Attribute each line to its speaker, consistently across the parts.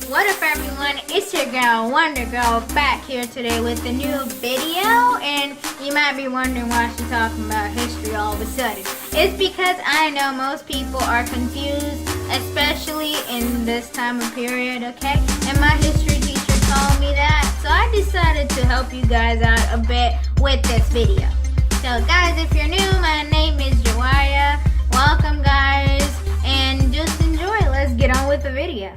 Speaker 1: What up everyone, it's your girl Wonder Girl back here today with a new video. And you might be wondering why she's talking about history all of a sudden. It's because I know most people are confused, especially in this time of period, okay? And my history teacher told me that, so I decided to help you guys out a bit with this video. So guys, if you're new, my name is Jawaya. Welcome guys, and just enjoy. Let's get on with the video.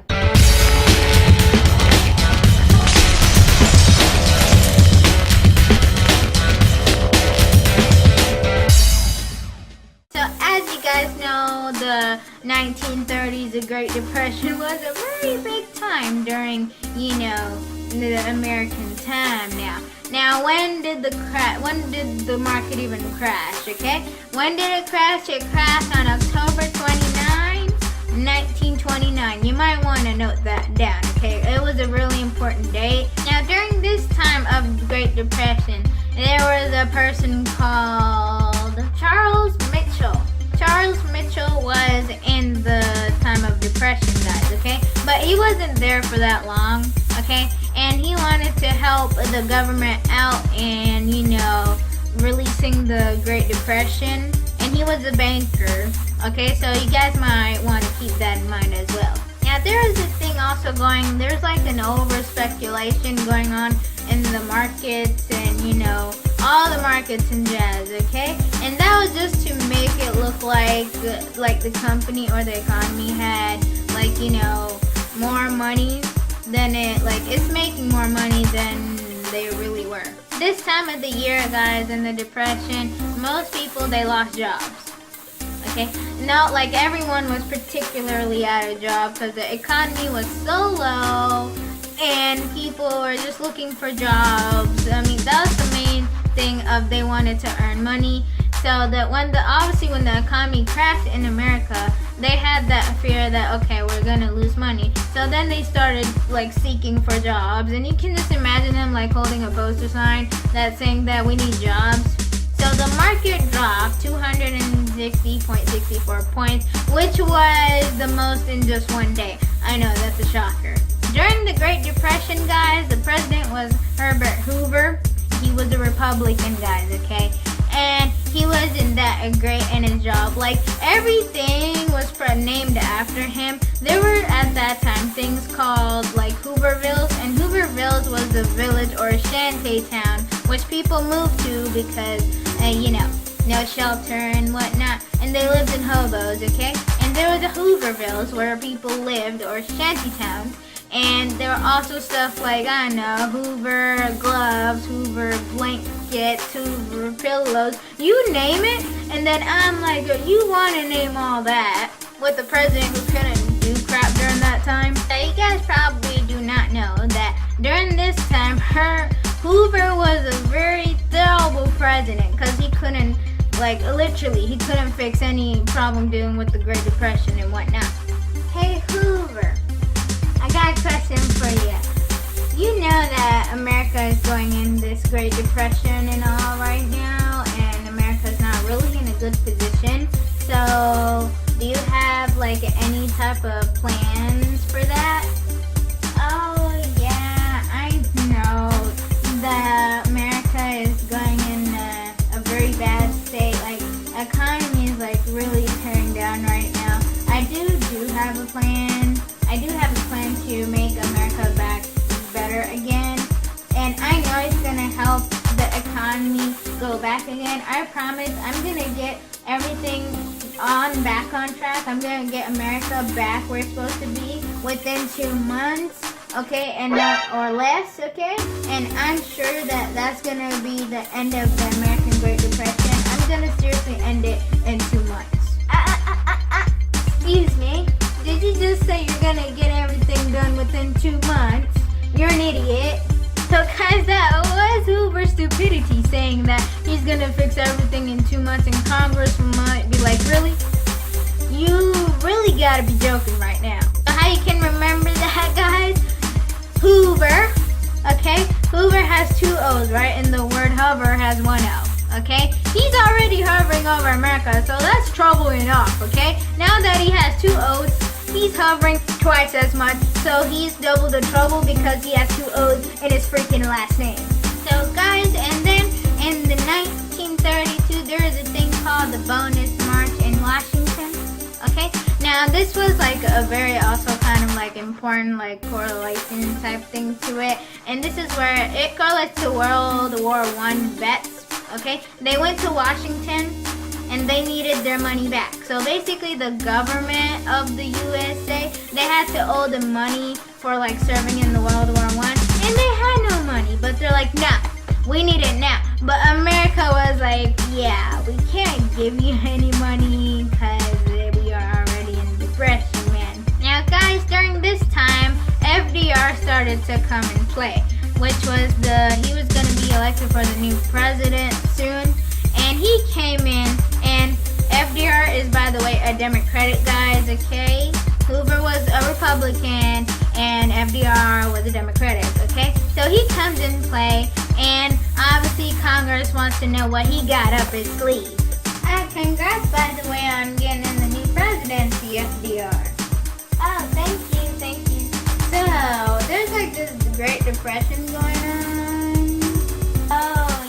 Speaker 1: As you guys know, the 1930s, the Great Depression, was a very big time during, the American time Now, when did the market even crash, okay? When did it crash? It crashed on October 29, 1929. You might want to note that down, okay? It was a really important date. Now, during this time of the Great Depression, there was a person called Charles Mitchell. Charles Mitchell was in the time of depression, guys, okay? But he wasn't there for that long, okay? And he wanted to help the government out in, releasing the Great Depression. And he was a banker, okay? So you guys might want to keep that in mind as well. Now, there is this thing also there's like an over-speculation going on in the markets and, all the markets and jazz, okay? And that was just to make it look like the company or the economy had, more money than it's making more money than they really were. This time of the year, guys, in the Depression, most people, they lost jobs, okay? Not like everyone was particularly out of job because the economy was so low and people were just looking for jobs. I mean, that was the main thing of they wanted to earn money. So that when the economy crashed in America, they had that fear that, okay, we're gonna lose money. So then they started seeking for jobs, and you can just imagine them holding a poster sign that's saying that we need jobs. So the market dropped 260.64 points, which was the most in just one day. I know, that's a shocker. During the Great Depression, guys, the president was Herbert Hoover. He was a Republican, guys, okay? And he wasn't that great in his job. Everything was named after him. There were, at that time, things called, Hoovervilles. And Hoovervilles was a village or a shanty town, which people moved to because, no shelter and whatnot. And they lived in hobos, okay? And there were the Hoovervilles where people lived, or shanty towns. And there were also stuff Hoover gloves, Hoover blankets, Hoover pillows, you name it. And then I'm like, you want to name all that with the president who couldn't do crap during that time? So you guys probably do not know that during this time, Hoover was a very terrible president because he couldn't, literally, he couldn't fix any problem dealing with the Great Depression and whatnot. Hey, Hoover. I got a question for you. You know that America is going in this Great Depression and all right now, and America's not really in a good position. So, do you have any type of plans for that? Oh yeah, I know that America is going in a very bad state. Economy is really tearing down right now. I do have a plan. I do have a plan to make America back better again. And I know it's going to help the economy go back again. I promise I'm going to get everything back on track. I'm going to get America back where it's supposed to be within 2 months, okay? And or less, okay? And I'm sure that that's going to be the end of the American Great Depression. I'm going to seriously end it in 2 months. Excuse me. Did you just say you're gonna get everything done within 2 months? You're an idiot. So guys, that was Hoover's stupidity saying that he's gonna fix everything in 2 months, and Congress might be like, really? You really gotta be joking right now. So how you can remember that, guys? Hoover, okay? Hoover has 2 O's, right? And the word hover has 1 O. Okay, he's already hovering over America, so that's trouble enough, okay? Now that he has 2 O's, he's hovering twice as much. So he's double the trouble because he has 2 O's in his freaking last name. So guys, and then in the 1932, there is a thing called the Bonus March in Washington. Okay, now this was like a very also kind of like important like correlation type thing to it, and this is where it correlates to World War I vets. Okay, they went to Washington and they needed their money back. So basically the government of the USA, they had to owe the money for like serving in the World War I, and they had no money, but they're like, nah, we need it now. But America was like, yeah, we can't give you any money because we are already in depression, man. Now guys, during this time, FDR started to come and play, which was he was going to be elected for the new president soon. And he came in, and FDR is, by the way, a Democratic, guys, okay? Hoover was a Republican, and FDR was a Democratic, okay? So he comes in play, and obviously Congress wants to know what he got up his sleeve. Congrats, by the way, on getting in the new presidency, FDR. Oh, thank you, thank you. So, there's like this Great Depression going on. Oh,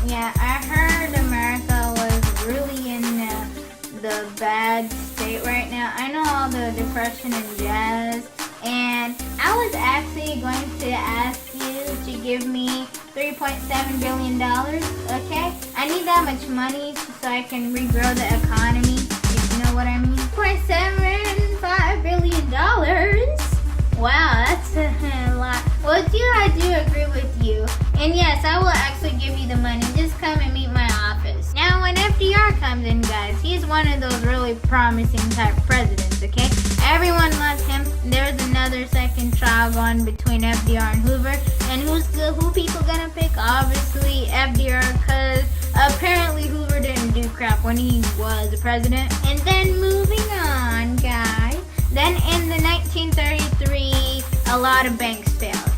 Speaker 1: yeah, I heard America was really in the bad state right now. I know all the depression and jazz, and I was actually going to ask you to give me $3.7 billion, okay? I need that much money so I can regrow the economy, if you know what I mean. $3.75 billion? Wow, that's a lot. Well, I do agree with you. And yes, I will actually give you the money. Just come and meet my office. Now, when FDR comes in, guys, he's one of those really promising type presidents, okay? Everyone loves him. There's another second trial going between FDR and Hoover. And who people gonna pick? Obviously, FDR, because apparently Hoover didn't do crap when he was the president. And then moving on, guys. Then in the 1933, a lot of banks failed,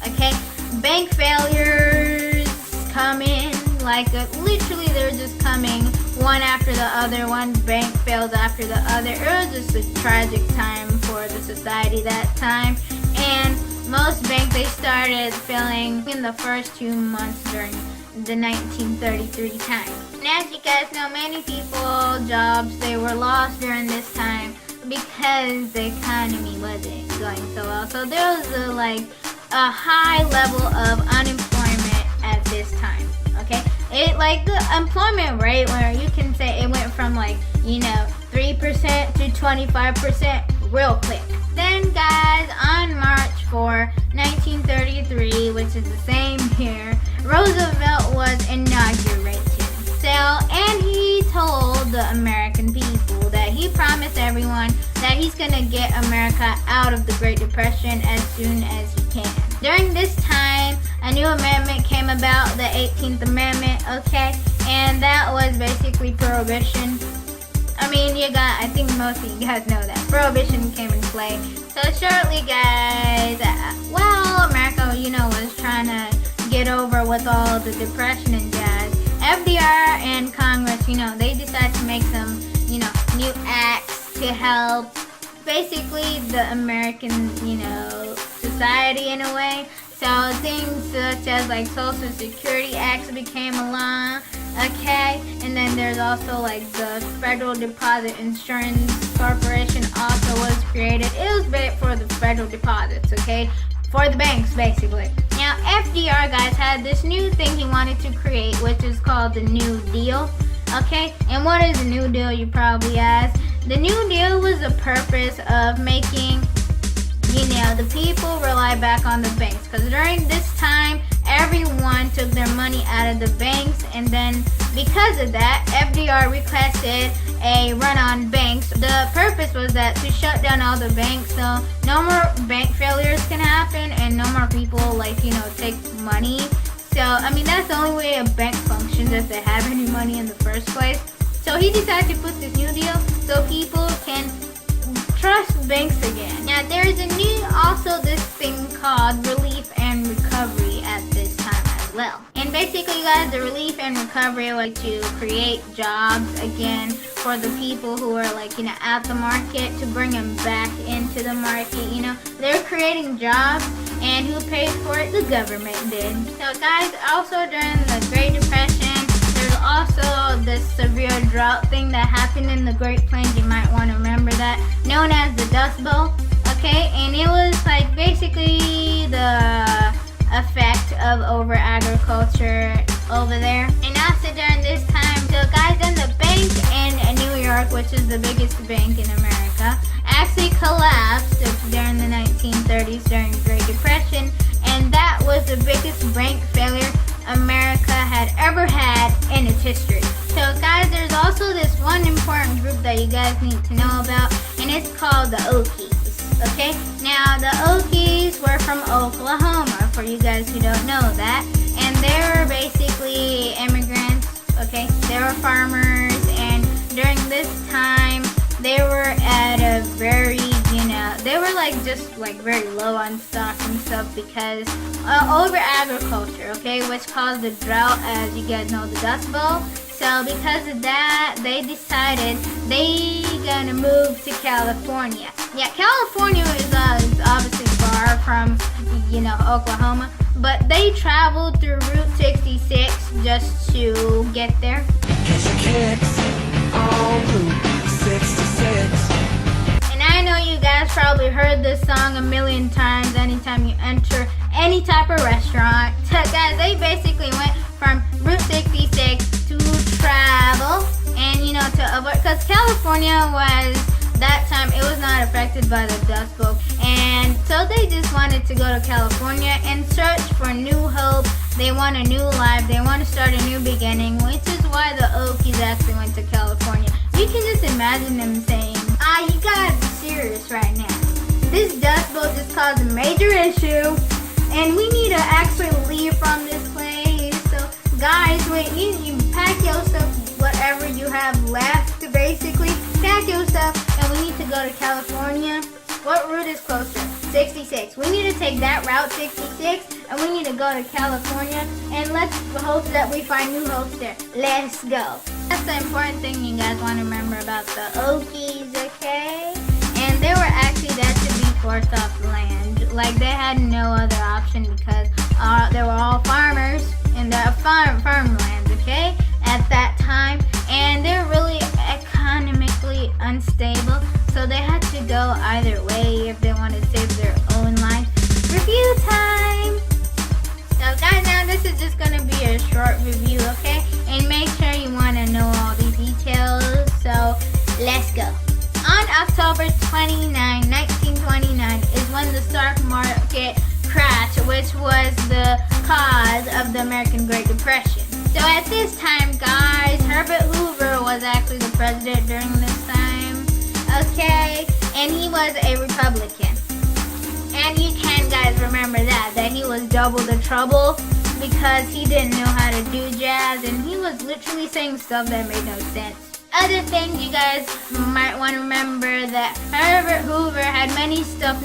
Speaker 1: okay? Bank failures come in, like literally they're just coming one after the other. One bank fails after the other. It was just a tragic time for the society that time. And most banks, they started failing in the first 2 months during the 1933 time. And as you guys know, many people, jobs, they were lost during this time because the economy wasn't going so well. So there was a high level of unemployment at this time, okay? It like the employment rate where you can say it went from 3% to 25% real quick. Then guys, on March 4, 1933, which is the same year, Roosevelt was inaugurated. So, and he told the American people that he promised everyone that he's gonna get America out of the Great Depression as soon as he can. During this time, a new amendment came about, the 18th Amendment, okay? And that was basically prohibition. I mean, I think most of you guys know that. Prohibition came into play. So shortly, guys, America, was trying to get over with all the depression and jazz. FDR and Congress, they decided to make some, new acts to help basically the American, society in a way. So things such as Social Security Acts became a law, okay? And then there's also the Federal Deposit Insurance Corporation also was created. It was made for the federal deposits, okay? For the banks, basically. Now, FDR, guys, had this new thing he wanted to create, which is called the New Deal, okay? And what is the New Deal, you probably ask? The New Deal was the purpose of making, the people rely back on the banks. Because during this time, everyone took their money out of the banks. And then, because of that, FDR requested a run on banks. The purpose was that to shut down all the banks so no more bank failures can happen and no more people take money. So that's the only way a bank functions, if they have any money in the first place. So he decided to put this new deal so people can trust banks again. Now there's also this thing called relief and recovery at this time as well. And basically basically, guys, the relief and recovery was to create jobs again for the people who are like, out the market, to bring them back into the market. They're creating jobs, and who paid for it? The government did. So, guys, also during the Great Depression, there's also this severe drought thing that happened in the Great Plains. You might want to remember that, known as the Dust Bowl. Okay, and it was like basically the effect of over agriculture over there. And also during this time, so guys, in the bank in New York, which is the biggest bank in America, actually collapsed during the 1930s during the Great Depression, and that was the biggest bank failure America had ever had in its history. So guys, there's also this one important group that you guys need to know about, and it's called the Okies. Okay, now the Okies were from Oklahoma, for you guys who don't know that, and they were basically immigrants. Okay, they were farmers, and during this time they were at a very, they were like just like very low on stock and stuff because over agriculture, okay, which caused the drought, as you guys know, the Dust Bowl. So because of that, they decided they gonna move to California. Yeah, California is obviously far from, Oklahoma, but they traveled through Route 66 just to get there.
Speaker 2: Catch your kicks on Route 66.
Speaker 1: And I know you guys probably heard this song a million times anytime you enter any type of restaurant. So guys, they basically went from Route 66 to travel and, to avoid, because California was, that time, it was not affected by the Dust Bowl. And so they just wanted to go to California and search for new hope. They want a new life. They want to start a new beginning, which is why the Okies actually went to California. You can just imagine them saying, you gotta be serious right now. This Dust Bowl just caused a major issue, and we need to actually leave from this place. So, guys, you pack your stuff, whatever you have left, basically. Pack your stuff, and we need to go to California. What route is closer? 66. We need to take that route, 66, and we need to go to California, and let's hope that we find new hopes there. Let's go. That's the important thing you guys want to remember about the Okies, okay? And they were actually there to be forced off the land. Like, they had no other option because they were all farmers in the farmlands, okay, at that time. And they're really economically unstable, so they had to go either way if they want to save their own life. Review time! So guys, now this is just going to be a short review, okay? And make sure you want to know all these details, so let's go. On October 29, 1929 is when the stock market crashed, which was the cause of the American Great Depression. So at this time, guys, Herbert Hoover was actually the president during this time, okay? And he was a Republican. And you can, guys, remember that he was double the trouble because he didn't know how to do jazz, and he was literally saying stuff that made no sense. Other things you guys might want to remember, that Herbert Hoover had many stuff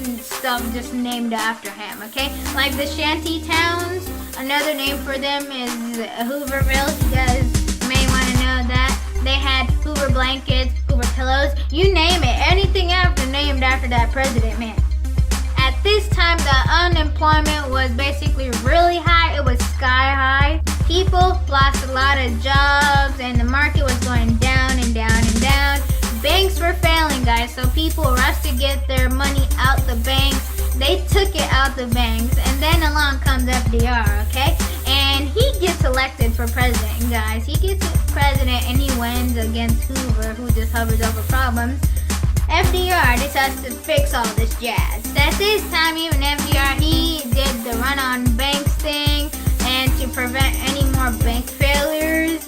Speaker 1: just named after him, okay? Like the shanty towns, another name for them is Hooverville. You guys may want to know that. They had Hoover blankets, Hoover pillows, you name it. Anything named after that president, man. At this time, the unemployment was basically really high. It was sky high. People lost a lot of jobs, and the market was going down and down and down. Banks were failing, guys, so people rushed to get their money out the banks. They took it out the banks, and then along comes FDR, okay? And he gets elected for president, guys. He gets president, and he wins against Hoover, who just hovers over problems. FDR decides to fix all this jazz. At this time, even FDR, he did the run on banks thing, and to prevent any more bank failures,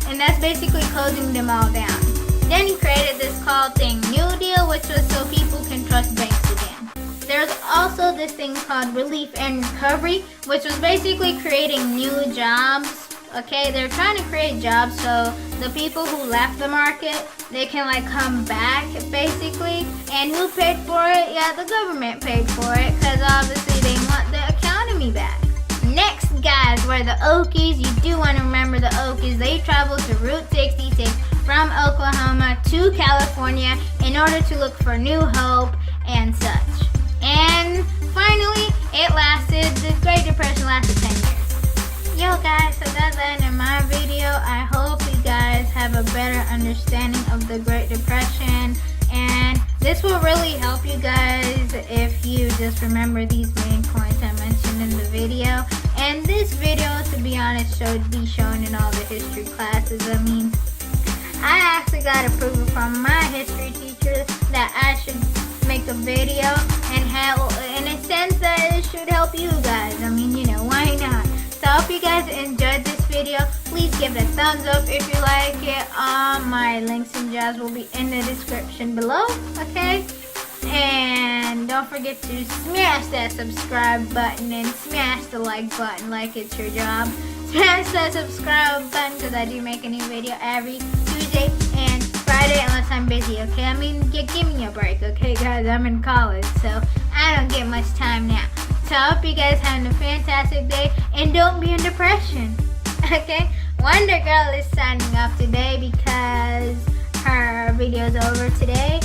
Speaker 1: and that's basically closing them all down. Then he created this called thing New Deal, which was so people can trust banks again. There's also this thing called Relief and Recovery, which was basically creating new jobs. Okay, they're trying to create jobs so the people who left the market, they can come back basically. And who paid for it? Yeah, the government paid for it, because obviously they want the economy back. Next, guys, were the Okies. You do want to remember the Okies. They traveled to Route 66 from Oklahoma to California in order to look for new hope and such. And finally, the Great Depression lasted 10 years. Yo guys, so that's the end of my video. I hope you guys have a better understanding of the Great Depression. And this will really help you guys if you just remember these main points I mentioned in the video. And this video, to be honest, should be shown in all the history classes. I mean, I actually got approval from my history teacher that I should make a video and in a sense that it should help you guys. I mean, you know, why not? So I hope you guys enjoyed this video. Please give it a thumbs up if you like it. My links and jazz will be in the description below, okay? And don't forget to smash that subscribe button and smash the like button like it's your job. Smash that subscribe button because I do make a new video every Tuesday and Friday unless I'm busy, okay? I mean, give me a break, okay guys? I'm in college, so I don't get much time now. So I hope you guys having a fantastic day and don't be in depression, okay? Wonder Girl is signing off today because her video is over today.